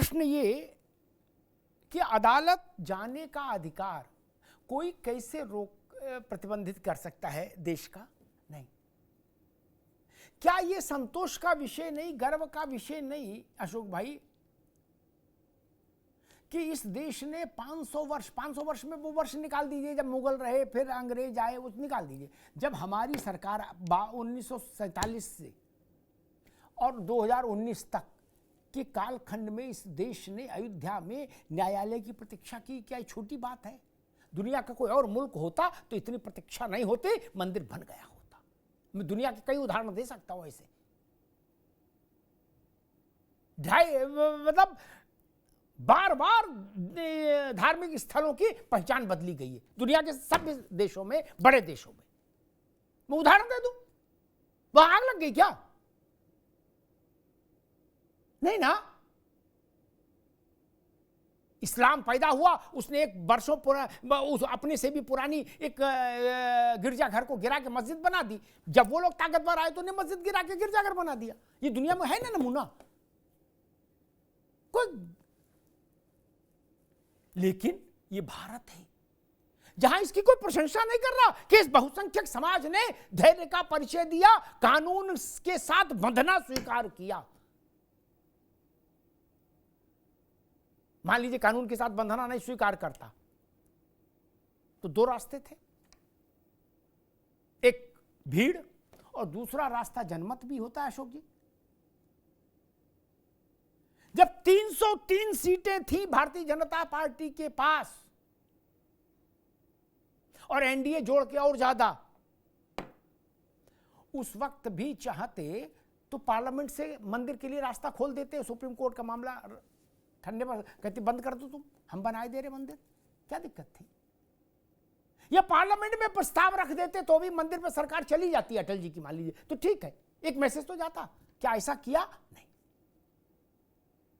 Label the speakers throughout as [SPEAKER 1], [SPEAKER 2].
[SPEAKER 1] प्रश्न ये कि अदालत जाने का अधिकार कोई कैसे रोक प्रतिबंधित कर सकता है देश का? नहीं। क्या ये संतोष का विषय नहीं, गर्व का विषय नहीं अशोक भाई, कि इस देश ने 500 वर्ष में वो वर्ष निकाल दीजिए जब मुगल रहे, फिर अंग्रेज आए, वो निकाल दीजिए, जब हमारी सरकार 1947 से और 2019 तक के कालखंड में इस देश ने अयोध्या में न्यायालय की प्रतीक्षा की, क्या ये छोटी बात है? दुनिया का कोई और मुल्क होता तो इतनी प्रतीक्षा नहीं होती, मंदिर बन गया होता। मैं दुनिया के कई उदाहरण दे सकता हूं ऐसे। मतलब बार बार धार्मिक स्थलों की पहचान बदली गई है दुनिया के सभी देशों में, बड़े देशों में। मैं उदाहरण दे दूं, वहां आग लग गई क्या? नहीं ना। इस्लाम पैदा हुआ, उसने एक वर्षों अपने से भी पुरानी एक गिरजाघर को गिरा के मस्जिद बना दी। जब वो लोग ताकतवर आए तो उन्हें मस्जिद गिरा के गिरजाघर बना दिया। ये दुनिया में है ना नमूना कोई। लेकिन ये भारत है जहां इसकी कोई प्रशंसा नहीं कर रहा कि इस बहुसंख्यक समाज ने धैर्य का परिचय दिया, कानून के साथ बंधना स्वीकार किया। मान लीजिए कानून के साथ बंधना नहीं स्वीकार करता तो दो रास्ते थे, एक भीड़ और दूसरा रास्ता जनमत भी होता है अशोक जी। जब 303 सीटें थी भारतीय जनता पार्टी के पास और एनडीए जोड़ के और ज्यादा, उस वक्त भी चाहते तो पार्लियामेंट से मंदिर के लिए रास्ता खोल देते। सुप्रीम कोर्ट का मामला ठंडे पर कहती बंद कर दो तुम, हम बनाए दे रहे मंदिर, क्या दिक्कत थी? या पार्लियामेंट में प्रस्ताव रख देते तो भी मंदिर पर सरकार चली जाती अटल जी की, मान लीजिए, तो ठीक है, एक मैसेज तो जाता। क्या ऐसा किया? नहीं।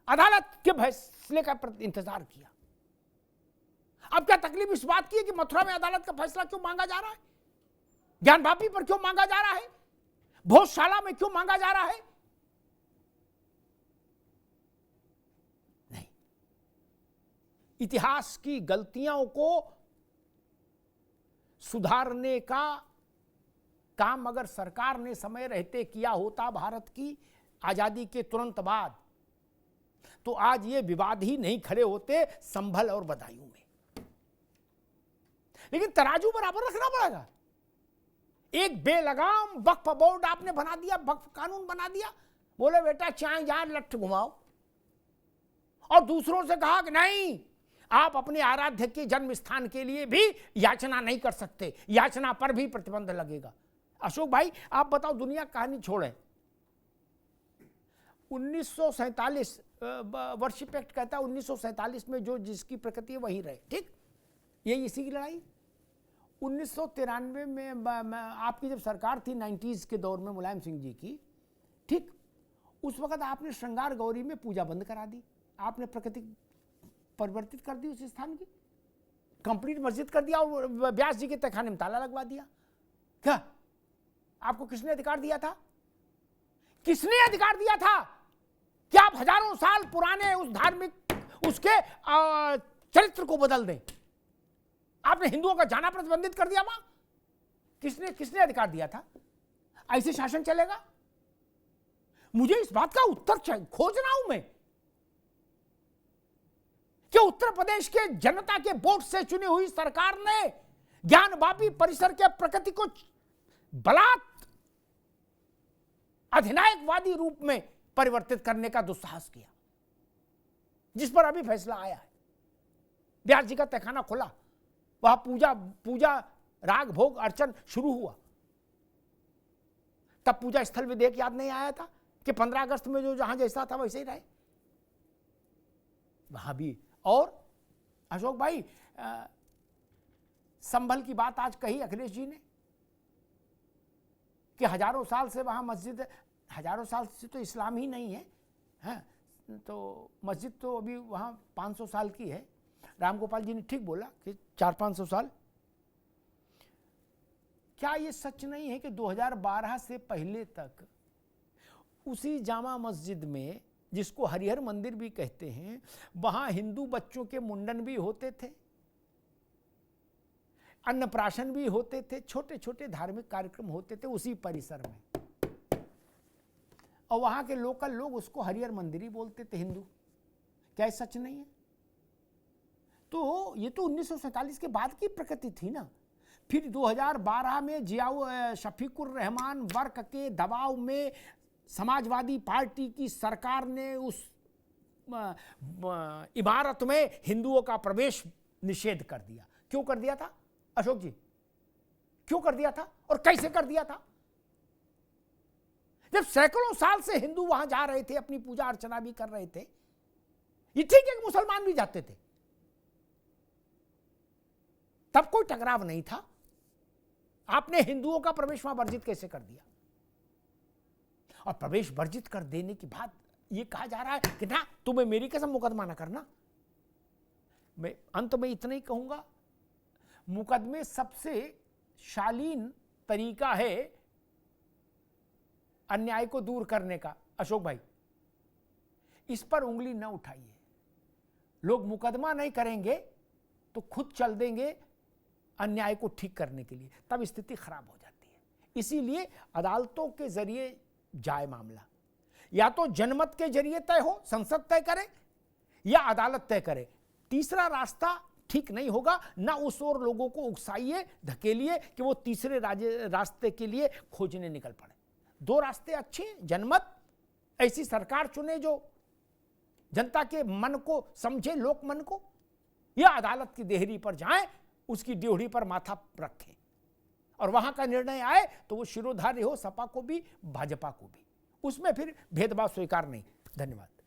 [SPEAKER 1] अदालत के फैसले का इंतजार किया। अब क्या तकलीफ इस बात की है कि मथुरा में अदालत का फैसला क्यों मांगा जा रहा है? ज्ञानवापी पर क्यों मांगा जा रहा है? भोजशाला में क्यों मांगा जा रहा है? नहीं। इतिहास की गलतियों को सुधारने का काम अगर सरकार ने समय रहते किया होता भारत की आजादी के तुरंत बाद, तो आज ये विवाद ही नहीं खड़े होते संभल और बदायूं में। लेकिन तराजू बराबर रखना पड़ेगा। एक बेलगाम वक्फ बोर्ड आपने बना दिया, वक्फ कानून बना दिया, बोले बेटा चाहे जहां लठ घुमाओ, और दूसरों से कहा कि नहीं, आप अपने आराध्य के जन्म स्थान के लिए भी याचना नहीं कर सकते, याचना पर भी प्रतिबंध लगेगा। अशोक भाई आप बताओ, दुनिया कहानी छोड़े, 1947 वर्शिप एक्ट कहता है 1947 में जो जिसकी प्रकृति है वही रहे, ठीक, यही इसी की लड़ाई। 1993 में आपकी जब सरकार थी 90s के दौर में मुलायम सिंह जी की, ठीक, उस वक्त आपने श्रृंगार गौरी में पूजा बंद करा दी, आपने प्रकृति परिवर्तित कर दी उस स्थान की, कंप्लीट मस्जिद कर दिया और व्यास जी के तहखाने में ताला लगवा दिया। क्या आपको किसने अधिकार दिया था? किसने अधिकार दिया था कि आप हजारों साल पुराने उस धार्मिक उसके चरित्र को बदल दें? आपने हिंदुओं का जाना प्रतिबंधित कर दिया वहां। किसने अधिकार दिया था? ऐसे शासन चलेगा? मुझे इस बात का उत्तर खोज रहा हूं मैं कि उत्तर प्रदेश के जनता के वोट से चुनी हुई सरकार ने ज्ञानवापी परिसर के प्रकृति को बलात् अधिनायकवादी रूप में परिवर्तित करने का दुस्साहस किया, जिस पर अभी फैसला आया है। व्यास जी का तहखाना खुला, वहां पूजा राग भोग अर्चन शुरू हुआ। तब पूजा स्थल विधेयक याद नहीं आया था कि 15 अगस्त में जो जहां जैसा था वैसे ही रहे, वहां भी। और अशोक भाई संभल की बात आज कही अखिलेश जी ने कि हजारों साल से वहां मस्जिद, हजारों साल से तो इस्लाम ही नहीं है, हाँ, तो मस्जिद तो अभी वहां 500 साल की है। रामगोपाल जी ने ठीक बोला कि 400-500 साल। क्या ये सच नहीं है कि 2012 से पहले तक उसी जामा मस्जिद में जिसको हरिहर मंदिर भी कहते हैं, वहां हिंदू बच्चों के मुंडन भी होते थे, अन्नप्राशन भी होते थे, छोटे छोटे धार्मिक कार्यक्रम होते थे उसी परिसर में। और वहां के लोकल लोग उसको हरिहर मंदिर ही बोलते थे हिंदू। क्या ये सच नहीं है? तो ये तो 1947 के बाद की प्रकृति थी ना। फिर 2012 में जियाउर शफीकुर रहमान वर्क के दबाव में समाजवादी पार्टी की सरकार ने उस इमारत में हिंदुओं का प्रवेश निषेध कर दिया। क्यों कर दिया था अशोक जी? क्यों कर दिया था और कैसे कर दिया था? जब सैकड़ों साल से हिंदू वहां जा रहे थे, अपनी पूजा अर्चना भी कर रहे थे। ये ठीक है कि मुसलमान भी जाते थे, तब कोई टकराव नहीं था। आपने हिंदुओं का प्रवेश वहां वर्जित कैसे कर दिया? और प्रवेश वर्जित कर देने के बाद ये कहा जा रहा है कि ना तुम्हें मेरी कसम मुकदमा ना करना। मैं अंत में इतना ही कहूंगा, मुकदमे सबसे शालीन तरीका है अन्याय को दूर करने का। अशोक भाई, इस पर उंगली न उठाइए। लोग मुकदमा नहीं करेंगे तो खुद चल देंगे अन्याय को ठीक करने के लिए, तब स्थिति खराब हो जाती है। इसीलिए अदालतों के जरिए जाए मामला, या तो जनमत के जरिए तय हो, संसद तय करे, या अदालत तय करे। तीसरा रास्ता ठीक नहीं होगा। ना उस ओर लोगों को उकसाइए, धकेलिए कि वो तीसरे रास्ते के लिए खोजने निकल पड़े। दो रास्ते अच्छे हैं, जनमत, ऐसी सरकार चुने जो जनता के मन को समझे, लोक मन को, या अदालत की देहरी पर जाएं, उसकी ड्योढ़ी पर माथा रखें और वहां का निर्णय आए तो वो शिरोधार्य हो, सपा को भी भाजपा को भी, उसमें फिर भेदभाव स्वीकार नहीं। धन्यवाद।